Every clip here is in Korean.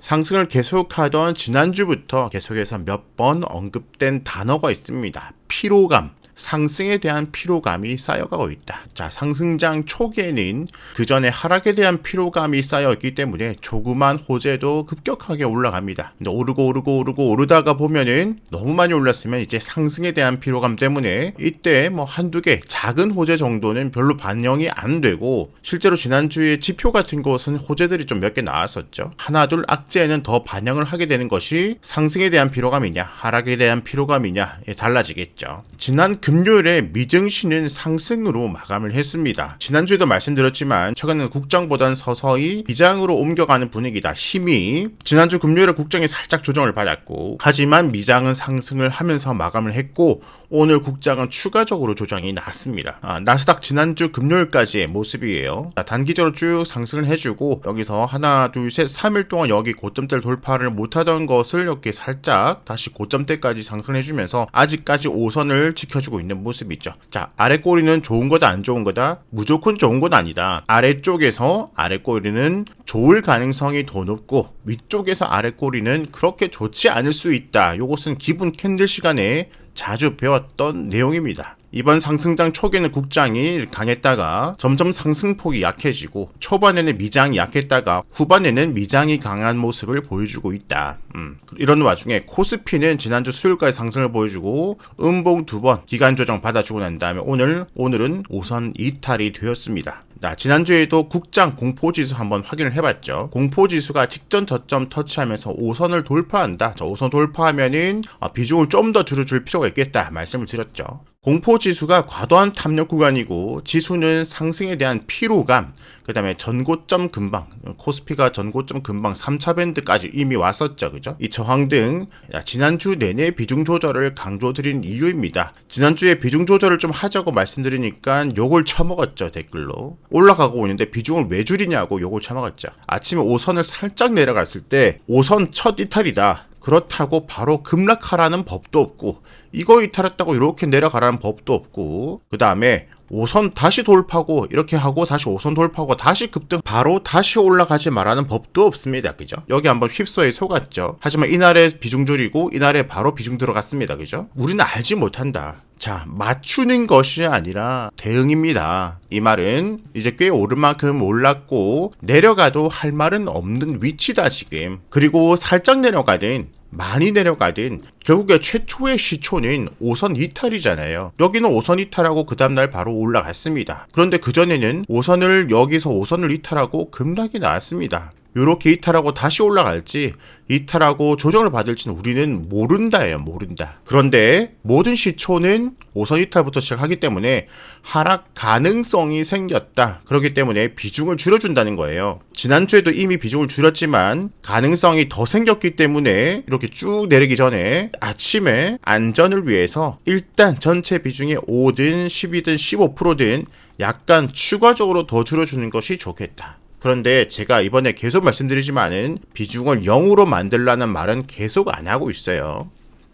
상승을 계속하던 지난주부터 계속해서 몇 번 언급된 단어가 있습니다. 피로감. 상승에 대한 피로감이 쌓여가고 있다. 자, 상승장 초기에는 그 전에 하락에 대한 피로감이 쌓여있기 때문에 조그만 호재도 급격하게 올라갑니다. 근데 오르다가 보면은 너무 많이 올랐으면 이제 상승에 대한 피로감 때문에 이때 뭐 한두 개 작은 호재 정도는 별로 반영이 안 되고, 실제로 지난주에 지표 같은 곳은 호재들이 좀 몇 개 나왔었죠. 하나 둘 악재는 더 반영을 하게 되는 것이 상승에 대한 피로감이냐 하락에 대한 피로감이냐에 달라지겠죠. 지난 금요일에 미증시는 상승으로 마감을 했습니다. 지난주에도 말씀드렸지만 최근에는 국장보다는 서서히 미장으로 옮겨가는 분위기다. 힘이 지난주 금요일에 국장이 살짝 조정을 받았고, 하지만 미장은 상승을 하면서 마감을 했고, 오늘 국장은 추가적으로 조정이 났습니다. 나스닥 지난주 금요일까지의 모습이에요. 단기적으로 쭉 상승을 해주고, 여기서 하나 둘 셋 3일 동안 여기 고점대를 돌파를 못하던 것을 이렇게 살짝 다시 고점대까지 상승을 해주면서 아직까지 5선을 지켜주고 있는 모습이죠. 자, 아래 꼬리는 좋은 거다 안 좋은 거다? 무조건 좋은 건 아니다. 아래쪽에서 아래 꼬리는 좋을 가능성이 더 높고, 위쪽에서 아래 꼬리는 그렇게 좋지 않을 수 있다. 요것은 기본 캔들 시간에 자주 배웠던 내용입니다. 이번 상승장 초기에는 국장이 강했다가 점점 상승폭이 약해지고, 초반에는 미장이 약했다가 후반에는 미장이 강한 모습을 보여주고 있다. 이런 와중에 코스피는 지난주 수요일까지 상승을 보여주고 음봉 2번 기간 조정 받아주고 난 다음에 오늘은 5선 이탈이 되었습니다. 지난주에도 국장 공포지수 한번 확인을 해봤죠. 공포지수가 직전 저점 터치하면서 5선을 돌파한다. 5선 돌파하면은 비중을 좀 더 줄여줄 필요가 있겠다 말씀을 드렸죠. 공포지수가 과도한 탐욕 구간이고, 지수는 상승에 대한 피로감, 그 다음에 전고점 근방, 코스피가 전고점 근방 3차 밴드까지 이미 왔었죠. 그죠? 이 저항 등 지난주 내내 비중 조절을 강조드린 이유입니다. 지난주에 비중 조절을 좀 하자고 말씀드리니까 욕을 처먹었죠. 댓글로. 올라가고 있는데 비중을 왜 줄이냐고 욕을 처먹었죠. 아침에 5선을 살짝 내려갔을 때 5선 첫 이탈이다. 그렇다고 바로 급락하라는 법도 없고, 이거 이탈했다고 이렇게 내려가라는 법도 없고, 그 다음에 5선 다시 돌파하고 이렇게 하고 다시 5선 돌파하고 다시 급등 바로 다시 올라가지 말라는 법도 없습니다. 그죠? 여기 한번 휩소에 속았죠. 하지만 이날에 비중 줄이고 이날에 바로 비중 들어갔습니다. 그죠? 우리는 알지 못한다. 자, 맞추는 것이 아니라 대응입니다. 이 말은 이제 꽤 오른 만큼 올랐고 내려가도 할 말은 없는 위치다 지금. 그리고 살짝 내려가든 많이 내려가든 결국에 최초의 시초는 5선 이탈이잖아요. 여기는 5선 이탈하고 그 다음날 바로 올라갔습니다. 그런데 그전에는 5선을 여기서 5선을 이탈하고 급락이 나왔습니다. 이렇게 이탈하고 다시 올라갈지 이탈하고 조정을 받을지는 우리는 모른다예요. 모른다. 그런데 모든 시초는 5선 이탈부터 시작하기 때문에 하락 가능성이 생겼다. 그렇기 때문에 비중을 줄여준다는 거예요. 지난주에도 이미 비중을 줄였지만 가능성이 더 생겼기 때문에 이렇게 쭉 내리기 전에 아침에 안전을 위해서 일단 전체 비중이 5든 10이든 15%든 약간 추가적으로 더 줄여주는 것이 좋겠다. 그런데 제가 이번에 계속 말씀드리지만은 비중을 0으로 만들라는 말은 계속 안 하고 있어요.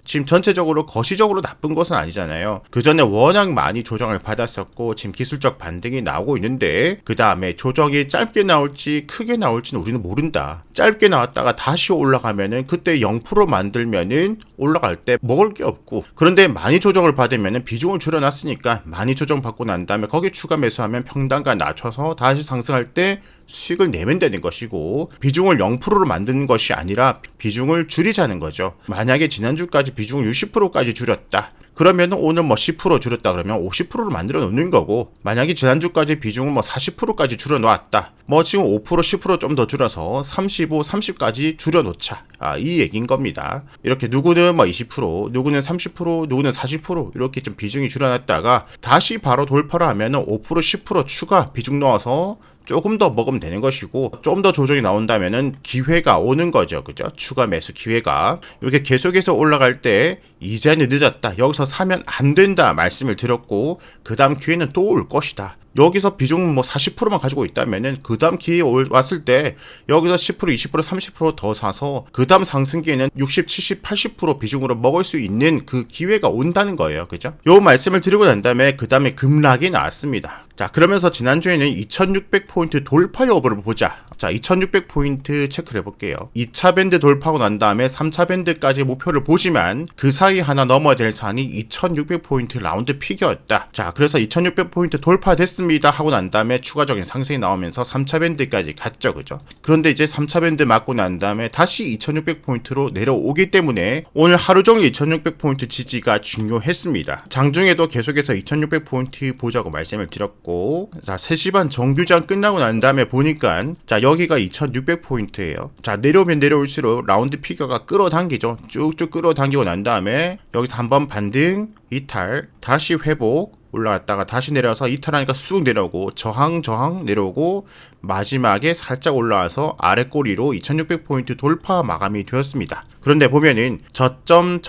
지금 전체적으로 거시적으로 나쁜 것은 아니잖아요. 그 전에 워낙 많이 조정을 받았었고 지금 기술적 반등이 나오고 있는데 그 다음에 조정이 짧게 나올지 크게 나올지는 우리는 모른다. 짧게 나왔다가 다시 올라가면은 그때 0% 만들면은 올라갈 때 먹을 게 없고, 그런데 많이 조정을 받으면은 비중을 줄여놨으니까 많이 조정 받고 난 다음에 거기에 추가 매수하면 평단가 낮춰서 다시 상승할 때 수익을 내면 되는 것이고, 비중을 0%로 만드는 것이 아니라 비중을 줄이자는 거죠. 만약에 지난주까지 비중을 60%까지 줄였다. 그러면 오늘 뭐 10% 줄였다 그러면 50%로 만들어 놓는 거고, 만약에 지난주까지 비중을 뭐 40%까지 줄여 놓았다. 뭐 지금 5% 10% 좀 더 줄여서 35, 30까지 줄여 놓자. 이 얘기인 겁니다. 이렇게 누구는 뭐 20%, 누구는 30%, 누구는 40% 이렇게 좀 비중이 줄여놨다가 다시 바로 돌파를 하면은 5%, 10% 추가 비중 넣어서 조금 더 먹으면 되는 것이고, 좀 더 조정이 나온다면은 기회가 오는 거죠. 그죠? 추가 매수 기회가. 이렇게 계속해서 올라갈 때 이제는 늦었다. 여기서 사면 안 된다 말씀을 드렸고, 그 다음 기회는 또 올 것이다. 여기서 비중 뭐 40%만 가지고 있다면은 그 다음 기회 왔을 때 여기서 10%, 20%, 30% 더 사서 그 다음 상승기에는 60, 70, 80% 비중으로 먹을 수 있는 그 기회가 온다는 거예요. 그죠? 요 말씀을 드리고 난 다음에 그 다음에 급락이 나왔습니다. 자, 그러면서 지난주에는 2600포인트 돌파 여부를 보자. 자, 2600포인트 체크를 해볼게요. 2차 밴드 돌파하고 난 다음에 3차 밴드까지 목표를 보지만 그 사이 하나 넘어야 될 산이 2600포인트 라운드 픽이었다. 자, 그래서 2600포인트 돌파됐습니다 하고 난 다음에 추가적인 상승이 나오면서 3차 밴드까지 갔죠. 그죠? 그런데 이제 3차 밴드 맞고 난 다음에 다시 2600포인트로 내려오기 때문에 오늘 하루 종일 2600포인트 지지가 중요했습니다. 장중에도 계속해서 2600포인트 보자고 말씀을 드렸고, 자, 3시 반 정규장 끝나고 난 다음에 보니까, 자, 여기가 2600포인트예요. 자, 내려오면 내려올수록 라운드 피겨가 끌어당기죠. 쭉쭉 끌어당기고 난 다음에 여기서 한번 반등, 이탈, 다시 회복, 올라갔다가 다시 내려와서 이탈하니까 쑥 내려오고 저항 내려오고 마지막에 살짝 올라와서 아래 꼬리로 2600포인트 돌파 마감이 되었습니다. 그런데 보면은 저점을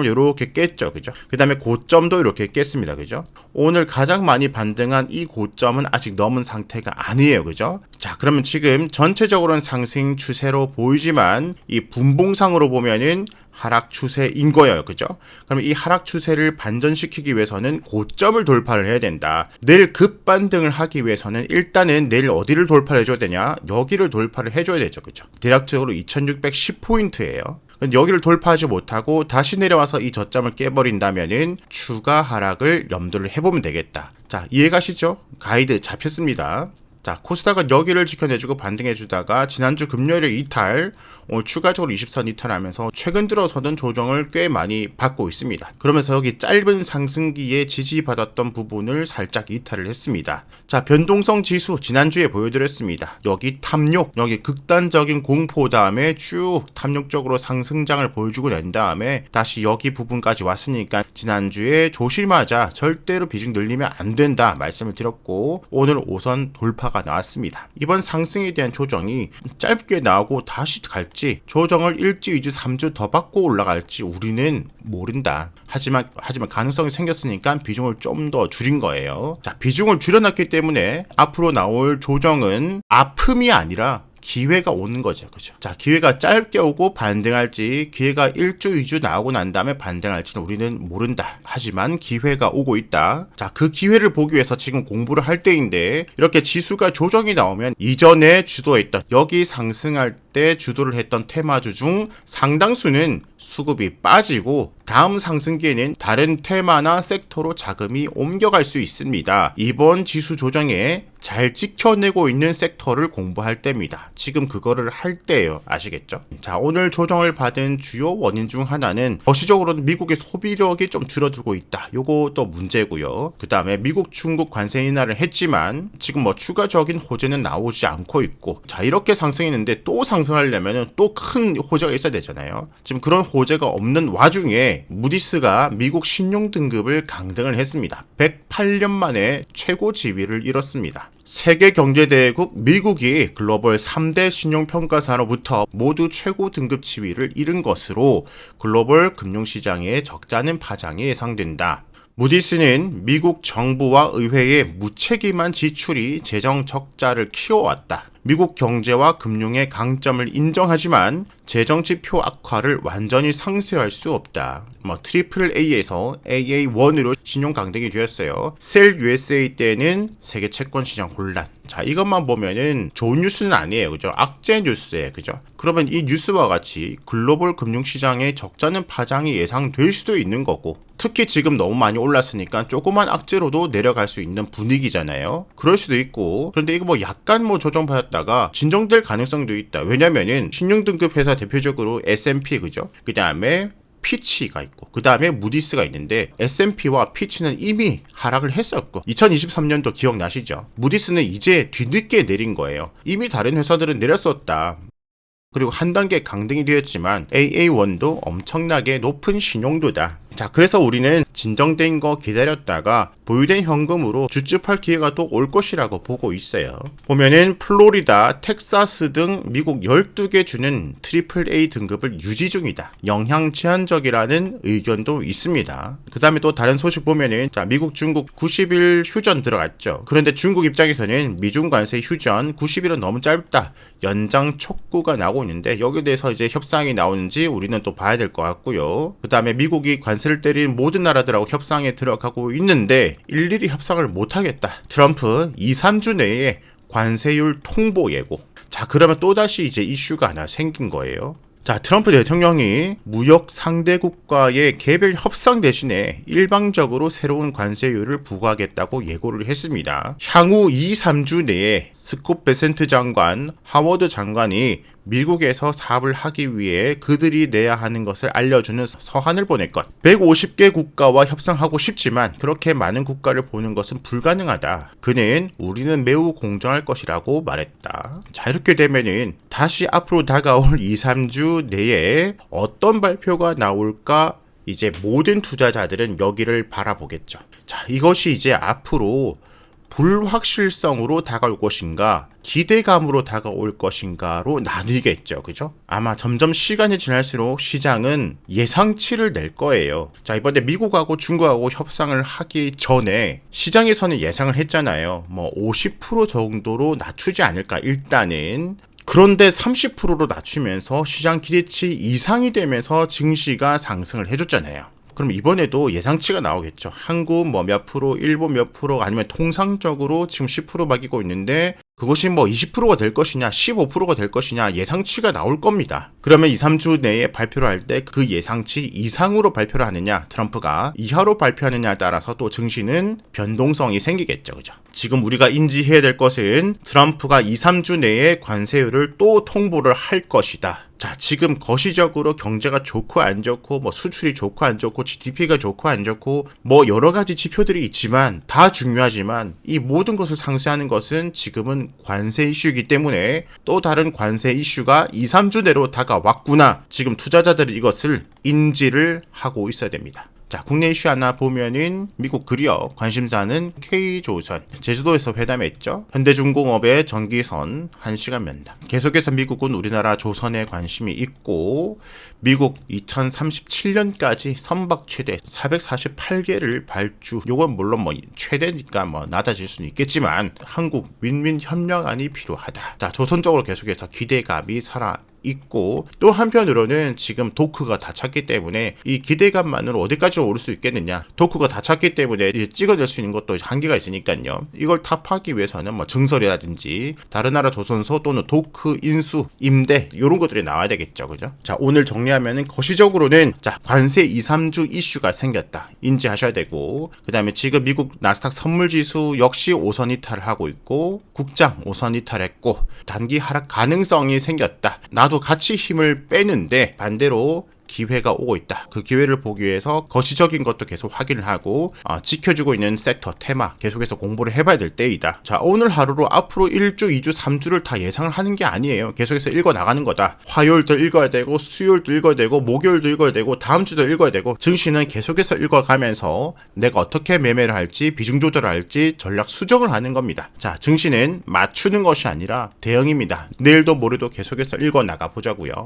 이렇게 깼죠. 그죠? 그 다음에 고점도 이렇게 깼습니다. 그죠? 오늘 가장 많이 반등한 이 고점은 아직 넘은 상태가 아니에요. 그죠? 자, 그러면 지금 전체적으로는 상승 추세로 보이지만 이 분봉상으로 보면은 하락 추세인 거예요. 그죠? 그럼 이 하락 추세를 반전시키기 위해서는 고점을 돌파를 해야 된다. 내일 급반등을 하기 위해서는 일단은 내일 어디를 돌파를 해줘야 되냐? 여기를 돌파를 해줘야 되죠. 그죠? 대략적으로 2610포인트예요. 여기를 돌파하지 못하고 다시 내려와서 이 저점을 깨버린다면은 추가 하락을 염두를 해보면 되겠다. 자, 이해가시죠? 가이드 잡혔습니다. 자, 코스닥은 여기를 지켜내주고 반등해주다가 지난주 금요일에 이탈, 오늘 추가적으로 20선 이탈하면서 최근 들어서는 조정을 꽤 많이 받고 있습니다. 그러면서 여기 짧은 상승기에 지지받았던 부분을 살짝 이탈을 했습니다. 자, 변동성 지수 지난주에 보여드렸습니다. 여기 탐욕, 여기 극단적인 공포 다음에 쭉 탐욕적으로 상승장을 보여주고 난 다음에 다시 여기 부분까지 왔으니까 지난주에 조심하자, 절대로 비중 늘리면 안 된다 말씀을 드렸고, 오늘 5선 돌파가 나왔습니다. 이번 상승에 대한 조정이 짧게 나오고 다시 갈지, 조정을 1주, 2주, 3주 더 받고 올라갈지 우리는 모른다. 하지만 가능성이 생겼으니까 비중을 좀 더 줄인 거예요. 자, 비중을 줄여놨기 때문에 앞으로 나올 조정은 아픔이 아니라 기회가 오는 거죠. 그죠? 자, 기회가 짧게 오고 반등할지, 기회가 1주, 2주 나오고 난 다음에 반등할지는 우리는 모른다. 하지만 기회가 오고 있다. 자, 그 기회를 보기 위해서 지금 공부를 할 때인데, 이렇게 지수가 조정이 나오면 이전에 주도했던, 여기 상승할 때 주도를 했던 테마주 중 상당수는 수급이 빠지고 다음 상승기에는 다른 테마나 섹터로 자금이 옮겨갈 수 있습니다. 이번 지수 조정에 잘 지켜내고 있는 섹터를 공부할 때입니다. 지금 그거를 할 때예요. 아시겠죠? 자, 오늘 조정을 받은 주요 원인 중 하나는 거시적으로는 미국의 소비력이 좀 줄어들고 있다. 요것도 문제고요. 그 다음에 미국, 중국 관세 인하를 했지만 지금 뭐 추가적인 호재는 나오지 않고 있고, 자, 이렇게 상승했는데 또 상승하려면 또 큰 호재가 있어야 되잖아요. 지금 그런 호재가 없는 와중에 무디스가 미국 신용 등급을 강등을 했습니다. 108년 만에 최고 지위를 잃었습니다. 세계 경제대국 미국이 글로벌 3대 신용평가사로부터 모두 최고 등급 지위를 잃은 것으로 글로벌 금융시장에 적잖은 파장이 예상된다. 무디스는 미국 정부와 의회의 무책임한 지출이 재정 적자를 키워왔다. 미국 경제와 금융의 강점을 인정하지만 재정 지표 악화를 완전히 상쇄할 수 없다. 트리플 A에서 AA1으로 신용 강등이 되었어요. 셀 USA 때는 세계 채권 시장 혼란. 자, 이것만 보면은 좋은 뉴스는 아니에요. 그죠? 악재 뉴스예요. 그죠? 그러면 이 뉴스와 같이 글로벌 금융 시장에 적잖은 파장이 예상될 수도 있는 거고, 특히 지금 너무 많이 올랐으니까 조그만 악재로도 내려갈 수 있는 분위기잖아요. 그럴 수도 있고, 그런데 이거 약간 조정받았다가 진정될 가능성도 있다. 왜냐면은 신용등급 회사 대표적으로 S&P, 그죠? 그 다음에 피치가 있고, 그 다음에 무디스가 있는데, S&P와 피치는 이미 하락을 했었고, 2023년도 기억나시죠? 무디스는 이제 뒤늦게 내린 거예요. 이미 다른 회사들은 내렸었다. 그리고 한 단계 강등이 되었지만 AA1도 엄청나게 높은 신용도다. 자, 그래서 우리는 진정된 거 기다렸다가 보유된 현금으로 주줍할 기회가 또 올 것이라고 보고 있어요. 보면은 플로리다, 텍사스 등 미국 12개 주는 트리플 A 등급을 유지 중이다. 영향 제한적이라는 의견도 있습니다. 그 다음에 또 다른 소식 보면은, 자, 미국, 중국 90일 휴전 들어갔죠. 그런데 중국 입장에서는 미중 관세 휴전 90일은 너무 짧다. 연장 촉구가 나오고 있는데, 여기에 대해서 이제 협상이 나오는지 우리는 또 봐야 될 것 같고요. 그 다음에 미국이 관세를 때린 모든 나라들하고 협상에 들어가고 있는데, 일일이 협상을 못하겠다. 트럼프 2-3주 내에 관세율 통보 예고. 자, 그러면 또다시 이제 이슈가 하나 생긴 거예요. 자, 트럼프 대통령이 무역 상대국과의 개별 협상 대신에 일방적으로 새로운 관세율을 부과하겠다고 예고를 했습니다. 향후 2-3주 내에 스콧 베센트 장관, 하워드 장관이 미국에서 사업을 하기 위해 그들이 내야 하는 것을 알려주는 서한을 보냈건 150개 국가와 협상하고 싶지만 그렇게 많은 국가를 보는 것은 불가능하다. 그는 우리는 매우 공정할 것이라고 말했다. 자, 이렇게 되면은 다시 앞으로 다가올 2-3주 내에 어떤 발표가 나올까 이제 모든 투자자들은 여기를 바라보겠죠. 자, 이것이 이제 앞으로 불확실성으로 다가올 것인가 기대감으로 다가올 것인가로 나뉘겠죠. 그죠? 아마 점점 시간이 지날수록 시장은 예상치를 낼 거예요. 자, 이번에 미국하고 중국하고 협상을 하기 전에 시장에서는 예상을 했잖아요. 뭐 50% 정도로 낮추지 않을까 일단은. 그런데 30%로 낮추면서 시장 기대치 이상이 되면서 증시가 상승을 해줬잖아요. 그럼 이번에도 예상치가 나오겠죠. 한국 뭐 몇 프로, 일본 몇 프로, 아니면 통상적으로 지금 10% 막이고 있는데 그것이 뭐 20%가 될 것이냐, 15%가 될 것이냐 예상치가 나올 겁니다. 그러면 2-3주 내에 발표를 할 때 그 예상치 이상으로 발표를 하느냐, 트럼프가 이하로 발표하느냐에 따라서 또 증시는 변동성이 생기겠죠. 그죠? 지금 우리가 인지해야 될 것은 트럼프가 2-3주 내에 관세율을 또 통보를 할 것이다. 자, 지금 거시적으로 경제가 좋고 안 좋고 뭐 수출이 좋고 안 좋고 GDP가 좋고 안 좋고 뭐 여러 가지 지표들이 있지만 다 중요하지만 이 모든 것을 상쇄하는 것은 지금은 관세 이슈이기 때문에 또 다른 관세 이슈가 2-3주 내로 다가왔구나. 지금 투자자들이 이것을 인지를 하고 있어야 됩니다. 자, 국내 이슈 하나 보면은 미국 그리어 관심사는 K조선 제주도에서 회담했죠. 현대중공업의 전기선 1시간 면담. 계속해서 미국은 우리나라 조선에 관심이 있고 미국 2037년까지 선박 최대 448개를 발주. 요건 물론 뭐 최대니까 뭐 낮아질 수는 있겠지만 한국 윈윈 협력안이 필요하다. 자, 조선 쪽으로 계속해서 기대감이 있고 또 한편으로는 지금 도크가 다 찼기 때문에 이 기대감만으로 어디까지 오를 수 있겠느냐. 도크가 다 찼기 때문에 찍어낼 수 있는 것도 한계가 있으니까요. 이걸 타파하기 위해서는 뭐 증설이라든지 다른 나라 조선소 또는 도크 인수, 임대 이런 것들이 나와야 되겠죠. 그죠? 자, 오늘 정리하면은 거시적으로는 자, 관세 2-3주 이슈가 생겼다. 인지하셔야 되고 그 다음에 지금 미국 나스닥 선물지수 역시 5선 이탈을 하고 있고 국장 5선 이탈했고 단기 하락 가능성이 생겼다. 나도 같이 힘을 빼는데 반대로 기회가 오고 있다. 그 기회를 보기 위해서 거시적인 것도 계속 확인을 하고 지켜주고 있는 섹터, 테마 계속해서 공부를 해봐야 될 때이다. 자, 오늘 하루로 앞으로 1주, 2주, 3주를 다 예상을 하는 게 아니에요. 계속해서 읽어나가는 거다. 화요일도 읽어야 되고 수요일도 읽어야 되고 목요일도 읽어야 되고 다음 주도 읽어야 되고 증시는 계속해서 읽어가면서 내가 어떻게 매매를 할지 비중 조절을 할지 전략 수정을 하는 겁니다. 자, 증시는 맞추는 것이 아니라 대응입니다. 내일도 모레도 계속해서 읽어나가 보자고요.